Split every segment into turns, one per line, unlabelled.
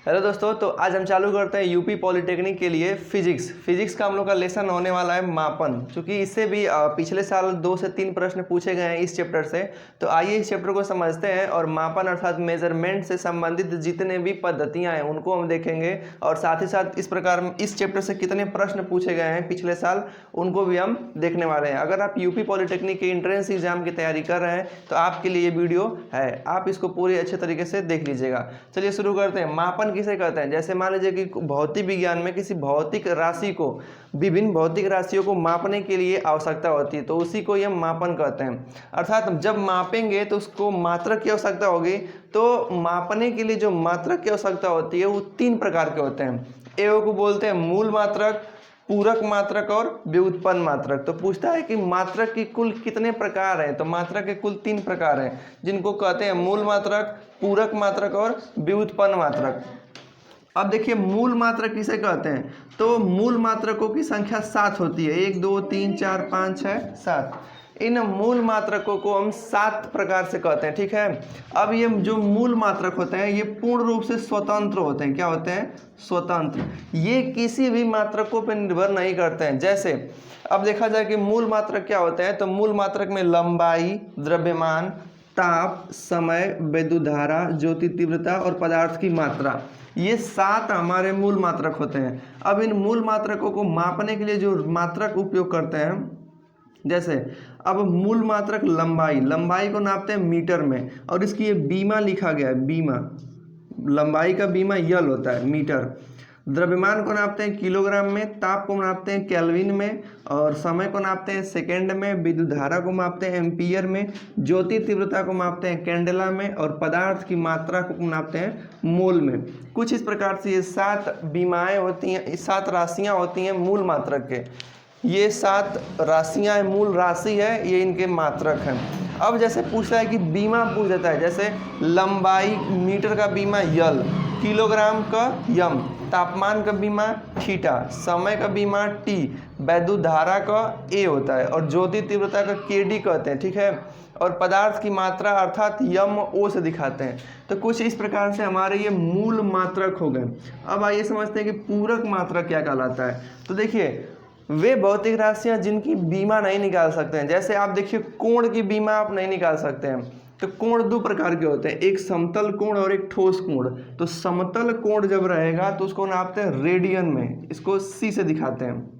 Hello दोस्तों, तो आज हम चालू करते हैं यूपी पॉलिटेक्निक के लिए फिजिक्स का हम लोग का लेसन होने वाला है मापन। क्योंकि इससे भी पिछले साल 2 से 3 प्रश्न पूछे गए हैं इस चैप्टर से। तो आइए इस चैप्टर को समझते हैं और मापन अर्थात मेजरमेंट से संबंधित जितने भी पद्धतियां हैं उनको हम देखेंगे, और साथ ही साथ इस प्रकार इस चैप्टर से कितने प्रश्न पूछे गए हैं पिछले साल उनको भी हम देखने वाले हैं। अगर आप यूपी पॉलिटेक्निक के एंट्रेंस एग्जाम की तैयारी कर रहे हैं तो आपके लिए ये वीडियो है, आप इसको पूरे अच्छे तरीके से देख लीजिएगा। चलिए शुरू करते हैं। मापन किसे कहते हैं? जैसे मान लीजिए कि भौतिक विज्ञान में किसी भौतिक राशि को, विभिन्न भौतिक राशियों को मापने के लिए आवश्यकता होती है, तो उसी को हम मापन कहते हैं। अर्थात जब मापेंगे तो उसको मात्रक की आवश्यकता होगी। तो मापने के लिए जो मात्रक की आवश्यकता होती है वो 3 प्रकार के होते हैं। एक को बोलते हैं मूल मात्रक, पूरक मात्रक और व्युत्पन्न मात्रक। तो पूछता है कि मात्रक की कुल कितने प्रकार हैं? तो मात्रक के कुल 3 प्रकार हैं, जिनको कहते हैं मूल मात्रक, पूरक मात्रक और व्युत्पन्न मात्रक। अब देखिए मूल मात्रक किसे कहते हैं? तो मूल मात्रकों की संख्या 7 होती है, 1 2 3 4 5 6 7। इन मूल मात्रकों को हम 7 प्रकार से कहते हैं, ठीक है। अब ये जो मूल मात्रक होते हैं ये पूर्ण रूप से स्वतंत्र होते हैं। क्या होते हैं? स्वतंत्र। ये किसी भी मात्रकों पर निर्भर नहीं करते हैं। जैसे अब देखा जाए कि मूल मात्रक क्या होते हैं, तो मूल मात्रक में लंबाई, द्रव्यमान, ताप, समय, विद्युत धारा, ज्योति तीव्रता और पदार्थ की मात्रा, ये 7 हमारे मूल मात्रक होते हैं। अब इन मूल मात्रकों को मापने के लिए जो मात्रक उपयोग करते हैं, जैसे अब मूल मात्रक लंबाई को नापते हैं मीटर में, और इसकी ये बीमा लिखा गया है, बीमा, लंबाई का बीमा यल होता है मीटर। द्रव्यमान को नापते हैं किलोग्राम में, ताप को नापते हैं केल्विन में, और समय को नापते हैं सेकेंड में, विद्युत धारा को मापते हैं एम्पियर में, ज्योति तीव्रता को मापते हैं कैंडेला में, और पदार्थ की मात्रा को नापते हैं मोल में। कुछ इस प्रकार से ये 7 बीमाएँ होती हैं, 7 राशियाँ होती हैं मूल मात्रक के। ये 7 राशियाँ मूल राशि है, ये इनके मात्रक हैं। अब जैसे पूछता है कि बीमा पूछ देता है, जैसे लंबाई मीटर का बीमा यल, किलोग्राम का यम, तापमान का बीमा थीटा, समय का बीमा टी, विद्युत धारा का ए होता है, और ज्योति तीव्रता का केडी कहते हैं, ठीक है। और पदार्थ की मात्रा अर्थात यम ओ से दिखाते हैं। तो कुछ इस प्रकार से हमारे ये मूल मात्रक हो गए। अब आइए समझते हैं कि पूरक मात्रक क्या कहलाता है। तो देखिए वे भौतिक राशियाँ जिनकी बीमा नहीं निकाल सकते हैं। जैसे आप देखिए कोण की बीमा आप नहीं निकाल सकते हैं। तो कोण 2 प्रकार के होते हैं, एक समतल कोण और एक ठोस कोण। तो समतल कोण जब रहेगा तो उसको नापते हैं रेडियन में, इसको सी से दिखाते हैं,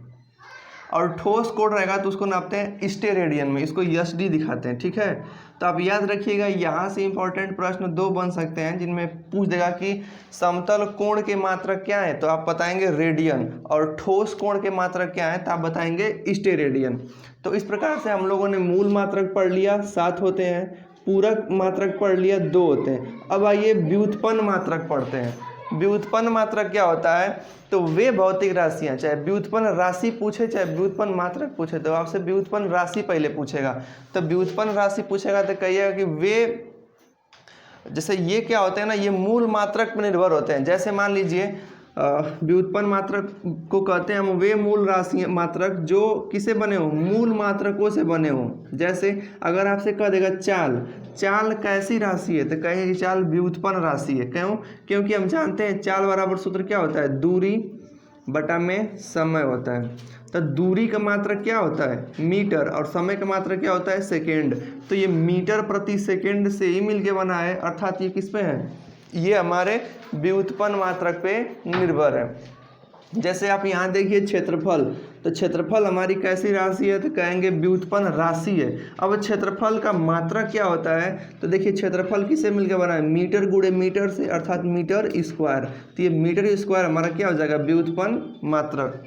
और ठोस कोण रहेगा तो उसको नापते हैं स्टेरेडियन में, इसको एसडी दिखाते हैं, ठीक है। तो आप याद रखिएगा, यहाँ से इंपॉर्टेंट प्रश्न 2 बन सकते हैं जिनमें पूछ देगा कि समतल कोण के मात्रक क्या है, तो आप बताएंगे रेडियन, और ठोस कोण के मात्रक क्या है तो आप बताएंगे स्टेरेडियन। तो इस प्रकार से हम लोगों ने मूल मात्रक पढ़ लिया, 7 होते हैं, पूरक मात्रक पढ़ लिया, 2 होते हैं। अब आइए व्युत्पन्न मात्रक पढ़ते हैं। व्युत्पन्न मात्रक क्या होता है? तो वे भौतिक राशियां, चाहे व्युत्पन्न राशि पूछे चाहे व्युत्पन्न मात्रक पूछे, तो आपसे व्युत्पन्न राशि पहले पूछेगा। तो व्युत्पन्न राशि पूछेगा तो कहिएगा कि वे, जैसे ये क्या होते हैं ना, ये मूल मात्रक पर निर्भर होते हैं। जैसे मान लीजिए व्युत्पन्न मात्रक को कहते हैं हम वे मूल राशि मात्रक जो किसे बने हो, मूल मात्रकों से बने हो। जैसे अगर आपसे कह देगा चाल कैसी राशि है, तो कहेंगे कि चाल व्युत्पन्न राशि है। क्यों? क्योंकि हम जानते हैं चाल बराबर सूत्र क्या होता है, दूरी बटा में समय होता है। तो दूरी का मात्रक क्या होता है, मीटर, और समय का मात्रक क्या होता है, सेकेंड। तो ये मीटर प्रति सेकेंड से ही मिलके बना है, अर्थात ये किस पे है, ये हमारे व्युत्पन्न मात्रक पे निर्भर है। जैसे आप यहाँ देखिए क्षेत्रफल, तो क्षेत्रफल हमारी कैसी राशि है, तो कहेंगे व्युत्पन्न राशि है। अब क्षेत्रफल का मात्रक क्या होता है, तो देखिए क्षेत्रफल किससे मिलकर बना है, मीटर गुणे मीटर से, अर्थात मीटर स्क्वायर। तो ये मीटर स्क्वायर हमारा क्या हो जाएगा, व्युत्पन्न मात्रक।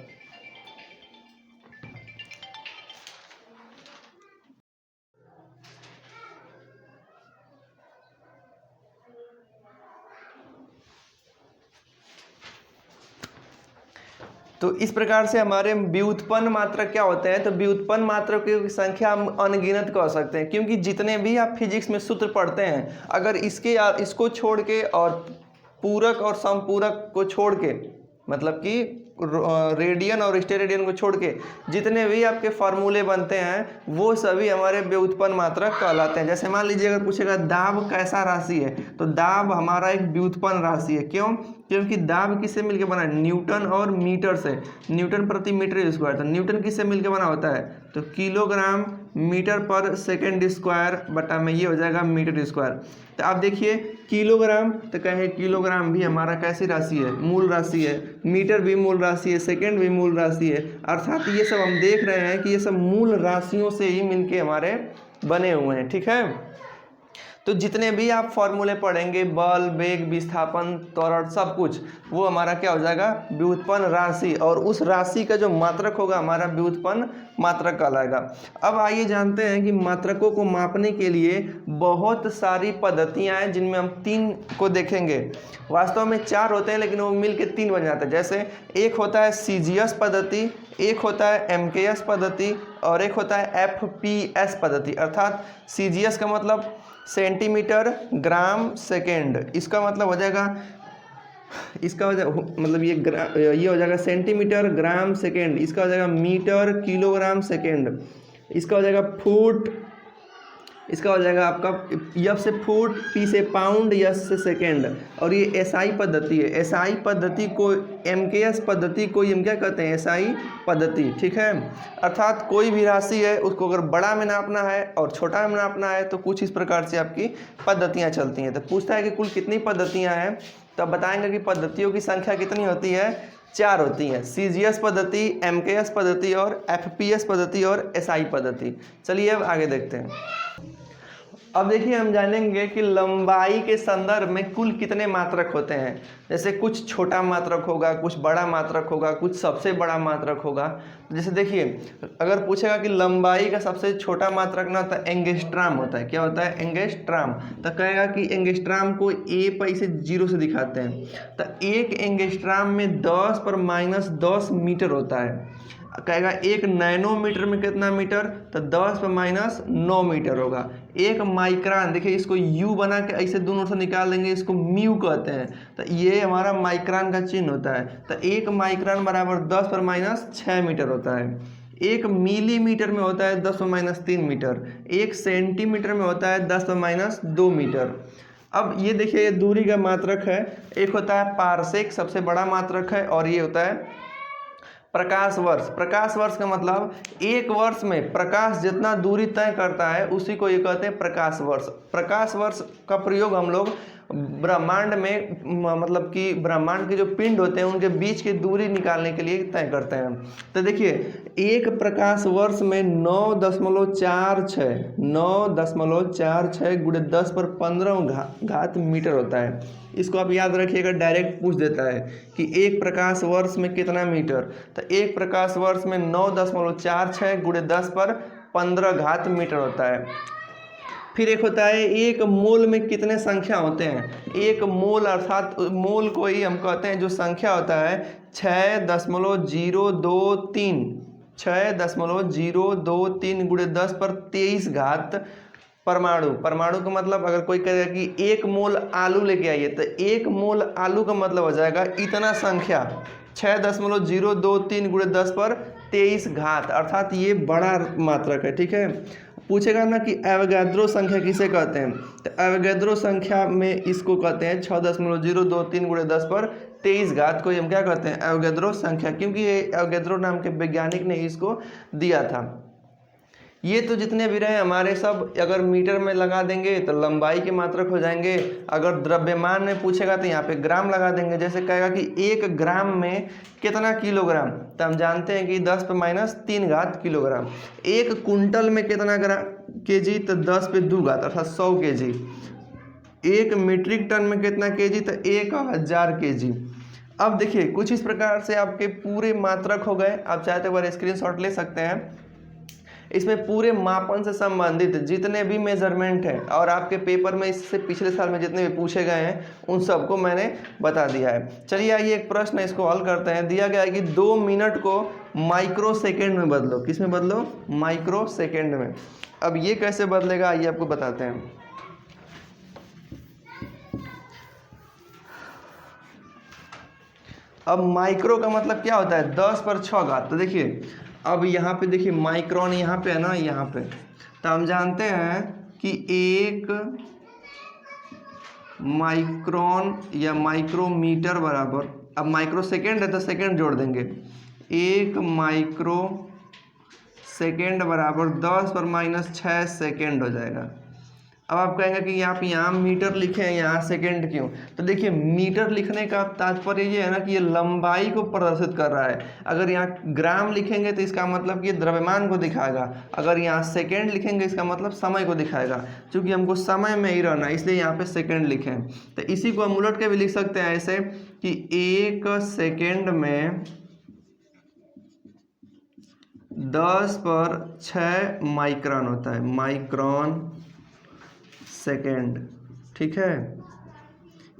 तो इस प्रकार से हमारे व्युत्पन्न मात्रक क्या होते हैं, तो व्युत्पन्न मात्रकों की संख्या हम अनगिनत कह सकते हैं। क्योंकि जितने भी आप फिजिक्स में सूत्र पढ़ते हैं, अगर इसको छोड़ के और पूरक और समपूरक को छोड़ के, मतलब कि रेडियन और स्टेरेडियन को छोड़ के जितने भी आपके फार्मूले बनते हैं वो सभी हमारे व्युत्पन्न मात्रक कहलाते हैं। जैसे मान लीजिए अगर पूछेगा दाब कैसा राशि है, तो दाब हमारा एक व्युत्पन्न राशि है। क्यों? क्योंकि दाब किससे मिलकर बना है? न्यूटन और मीटर से, न्यूटन प्रति मीटर स्क्वायर। तो न्यूटन किससे मिलकर बना होता है? तो किलोग्राम मीटर पर सेकेंड स्क्वायर बटा में ये हो जाएगा मीटर स्क्वायर। तो आप देखिए किलोग्राम, तो कहे किलोग्राम भी हमारा कैसी राशि है? मूल राशि है। मीटर भी मूल राशि है, सेकेंड भी मूल राशि है। अर्थात ये सब हम देख रहे हैं कि ये सब मूल राशियों से ही मिलके हमारे बने हुए हैं। ठीक है, तो जितने भी आप फॉर्मूले पढ़ेंगे, बल, वेग, विस्थापन, त्वरण, सब कुछ वो हमारा क्या हो जाएगा? व्युत्पन्न राशि। और उस राशि का जो मात्रक होगा हमारा व्युत्पन्न मात्रक कहलाएगा। अब आइए जानते हैं कि मात्रकों को मापने के लिए बहुत सारी पद्धतियां हैं, जिनमें हम 3 को देखेंगे। वास्तव में 4 होते हैं लेकिन वो मिल के 3 बन जाते हैं। जैसे एक होता है सीजीएस पद्धति, एक होता है एमकेएस पद्धति और एक होता है एफपीएस पद्धति। अर्थात सीजीएस का मतलब सेंटीमीटर ग्राम सेकेंड, इसका मतलब हो जाएगा, इसका मतलब ये हो जाएगा सेंटीमीटर ग्राम सेकेंड, इसका हो जाएगा मीटर किलोग्राम सेकेंड, इसका हो जाएगा फुट, इसका हो जाएगा आपका एफ से फुट, पी से पाउंड, एस से सेकेंड। और ये एसआई पद्धति है। एसआई पद्धति को एमकेएस पद्धति को हम क्या कहते हैं? एसआई पद्धति। ठीक है, अर्थात कोई भी राशि है उसको अगर बड़ा में नापना है और छोटा में नापना है तो कुछ इस प्रकार से आपकी पद्धतियाँ चलती हैं। तो पूछता है कि कुल कितनी पद्धतियाँ हैं, तो आप बताएंगे कि पद्धतियों की संख्या कितनी होती है? 4 होती हैं। सीजीएस पद्धति, एमकेएस पद्धति और एफपीएस पद्धति और एसआई पद्धति। चलिए अब आगे देखते हैं। अब देखिए हम जानेंगे कि लंबाई के संदर्भ में कुल कितने मात्रक होते हैं। जैसे कुछ छोटा मात्रक होगा, कुछ बड़ा मात्रक होगा, कुछ सबसे बड़ा मात्रक होगा। जैसे देखिए अगर पूछेगा कि लंबाई का सबसे छोटा मात्रक ना, तो एंगस्ट्राम होता है। क्या होता है? एंगस्ट्राम। तो कहेगा कि एंगस्ट्राम को ए पर इसे 0 से दिखाते हैं। तो एक एंगस्ट्राम में 10 पर -10 मीटर होता है। कहेगा एक नैनोमीटर में कितना मीटर? तो 10 पर -9 मीटर होगा। एक माइक्रान, देखिए इसको यू बना के ऐसे दोनों से निकाल देंगे, इसको म्यू कहते हैं। तो ये हमारा माइक्रान का चिन्ह होता है। तो एक माइक्रान बराबर 10 पर -6 मीटर होता है। एक मिलीमीटर में होता है 10 पर -3 मीटर। एक सेंटीमीटर में होता है 10 पर -2 मीटर। अब ये देखिए ये दूरी का मात्रक है। एक होता है पारसेक, सबसे बड़ा मात्रक है। और ये होता है प्रकाश वर्ष। प्रकाश वर्ष का मतलब एक वर्ष में प्रकाश जितना दूरी तय करता है उसी को ये कहते हैं प्रकाश वर्ष। प्रकाश वर्ष का प्रयोग हम लोग ब्रह्मांड में, मतलब कि ब्रह्मांड के जो पिंड होते हैं उनके बीच की दूरी निकालने के लिए तय करते हैं। तो देखिए एक प्रकाश वर्ष में 9.46 गुणे 10 पर 15 घात मीटर होता है। इसको आप याद रखिएगा, डायरेक्ट पूछ देता है कि एक प्रकाश वर्ष में कितना मीटर। तो एक प्रकाश वर्ष में 9.46 गुणे 10 पर 15 घात मीटर होता है। फिर एक होता है एक मोल में कितने संख्या होते हैं। एक मोल अर्थात मोल को ही हम कहते हैं जो संख्या होता है 6.023 गुणे 10 पर 23 घात परमाणु। परमाणु का मतलब अगर कोई कहेगा कि एक मोल आलू लेके आइए, तो एक मोल आलू का मतलब हो जाएगा इतना संख्या 6.023 गुणे 10 पर 23 घात, अर्थात ये बड़ा मात्रक है। ठीक है, पूछेगा ना कि एवोगाद्रो संख्या किसे कहते हैं, तो एवोगाद्रो संख्या में इसको कहते हैं 6.023 गुणे 10 पर 23 घात को हम क्या कहते हैं? एवोगाद्रो संख्या, क्योंकि ये एवोगाद्रो नाम के वैज्ञानिक ने इसको दिया था। ये तो जितने भी रहे हमारे सब अगर मीटर में लगा देंगे तो लंबाई के मात्रक हो जाएंगे। अगर द्रव्यमान में पूछेगा तो यहाँ पे ग्राम लगा देंगे। जैसे कहेगा कि 1 ग्राम में कितना किलोग्राम, तो हम जानते हैं कि 10 पर -3 घात किलोग्राम। 1 कुंटल में कितना केजी, तो 10 पे 2 घात अर्थात 100 केजी। 1 मीट्रिक टन में कितना केजी, तो 1000 केजी। अब देखिए कुछ इस प्रकार से आपके पूरे मात्रक हो गए। आप चाहते एक बार स्क्रीनशॉट ले सकते हैं। इसमें पूरे मापन से संबंधित जितने भी मेजरमेंट हैं और आपके पेपर में इससे पिछले साल में जितने भी पूछे गए हैं उन सबको मैंने बता दिया है। चलिए आइए एक प्रश्न इसको हल करते हैं। दिया गया है कि 2 मिनट को माइक्रो सेकेंड में बदलो। किस में बदलो? माइक्रो सेकेंड में। अब ये कैसे बदलेगा आइए आपको बताते हैं। अब माइक्रो का मतलब क्या होता है 10 पर 6 घात। तो देखिए अब यहाँ पे देखिए माइक्रोन यहाँ पे है ना, यहाँ पे, तो हम जानते हैं कि 1 माइक्रोन या माइक्रोमीटर बराबर, अब माइक्रो सेकेंड है तो सेकेंड जोड़ देंगे, 1 माइक्रो सेकेंड बराबर 10 पर -6 सेकेंड हो जाएगा। अब आप कहेंगे कि आप यहाँ मीटर लिखे हैं, यहाँ सेकेंड क्यों? तो देखिए मीटर लिखने का तात्पर्य ये है ना कि ये लंबाई को प्रदर्शित कर रहा है। अगर यहाँ ग्राम लिखेंगे तो इसका मतलब कि ये द्रव्यमान को दिखाएगा, अगर यहाँ सेकेंड लिखेंगे इसका मतलब समय को दिखाएगा। चूँकि हमको समय में ही रहना है इसलिए यहाँ पे सेकेंड लिखे हैं। तो इसी को हम उलट के भी लिख सकते हैं ऐसे कि 1 सेकेंड में 10 पर 6 माइक्रोन होता है, माइक्रोन सेकेंड, ठीक है,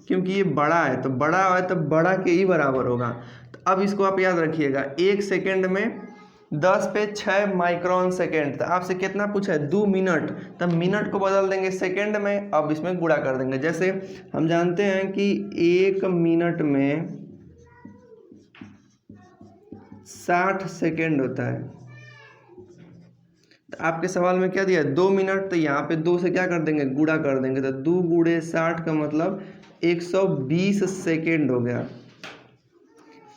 क्योंकि ये बड़ा है तो बड़ा है तो बड़ा के ही बराबर होगा। तो अब इसको आप याद रखिएगा, 1 सेकेंड में 10 पे 6 माइक्रोन सेकेंड। तो आपसे कितना पूछा है 2 मिनट, तब मिनट को बदल देंगे सेकेंड में, अब इसमें गुणा कर देंगे। जैसे हम जानते हैं कि 1 मिनट में 60 सेकेंड होता है। तो आपके सवाल में क्या दिया है 2 मिनट, तो यहाँ पे 2 से क्या कर देंगे गुणा कर देंगे, तो 2 गुणे 60 का मतलब 120 सेकेंड हो गया।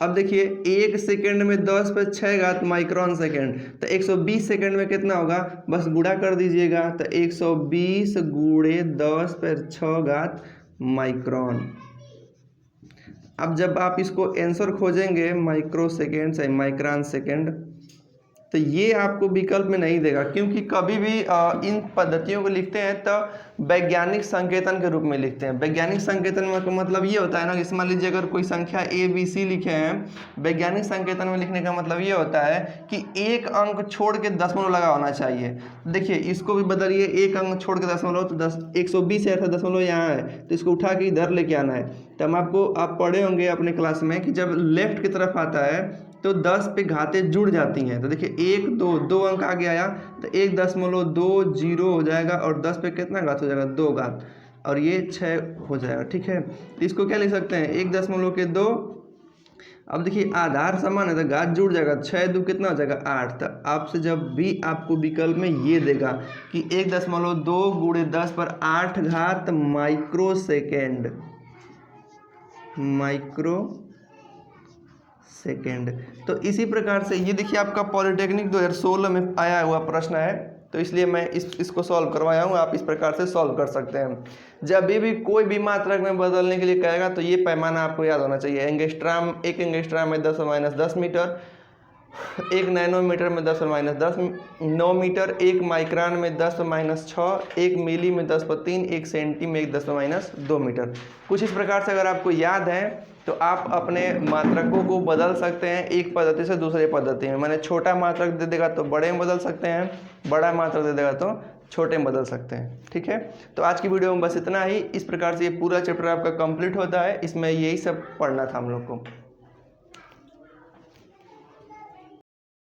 अब देखिए 1 सेकेंड में 10 पे 6 घात माइक्रोन सेकेंड, तो 120 सेकेंड में कितना होगा, बस गुणा कर दीजिएगा, तो 120 गुणे 10 पर 6 घात माइक्रोन। अब जब आप इसको आंसर खोजेंगे माइक्रो सेकेंड से माइक्रोन सेकेंड, तो ये आपको विकल्प में नहीं देगा, क्योंकि कभी भी इन पद्धतियों को लिखते हैं तो वैज्ञानिक संकेतन के रूप में लिखते हैं। वैज्ञानिक संकेतन में मतलब ये होता है ना कि मान लीजिए अगर कोई संख्या ABC लिखे हैं, वैज्ञानिक संकेतन में लिखने का मतलब ये होता है कि एक अंक छोड़ के दशमलव लगा होना चाहिए। देखिए इसको भी बदलिए, एक अंक छोड़ के दशमलव, तो 120 है, दशमलव यहाँ है तो इसको उठा के इधर लेके आना है। तो हम आप पढ़े होंगे अपने क्लास में कि जब लेफ्ट की तरफ आता है तो 10 पे घातें जुड़ जाती हैं। तो देखिए 1 2 अंक आगे आया तो 1.20 हो जाएगा और 10 पे कितना घात हो जाएगा 2 घात, और ये 6 हो जाएगा, ठीक है। तो इसको क्या लिख सकते हैं 1.2। अब देखिए आधार समान है तो घात जुड़ जाएगा, 6 2 कितना हो जाएगा 8। तो आपसे जब भी आपको विकल्प में ये देगा कि 1.2 गुणे 10 पर 8 घात माइक्रो सेकेंड, माइक्रो सेकेंड। तो इसी प्रकार से ये देखिए आपका पॉलिटेक्निक 2016 में आया हुआ प्रश्न है, तो इसलिए मैं इसको सॉल्व करवाया हूँ। आप इस प्रकार से सॉल्व कर सकते हैं। जब भी कोई भी मात्रक में बदलने के लिए कहेगा तो ये पैमाना आपको याद होना चाहिए। एंगस्ट्राम, 1 एंगस्ट्राम में 10⁻10 मीटर, 1 नैनोमीटर में 10⁻10 9 मीटर, 1 माइक्रोन में 10⁻6, 1 मिली में 10⁻3, 1 सेंटी में 10⁻2 मीटर। कुछ इस प्रकार से अगर आपको याद है तो आप अपने मात्रकों को बदल सकते हैं एक पद्धति से दूसरे पद्धति में। मैंने छोटा मात्रक दे देगा तो बड़े में बदल सकते हैं, बड़ा मात्रक दे देगा तो छोटे में बदल सकते हैं, ठीक है। तो आज की वीडियो में बस इतना ही। इस प्रकार से ये पूरा चैप्टर आपका कंप्लीट होता है। इसमें यही सब पढ़ना था हम लोग को।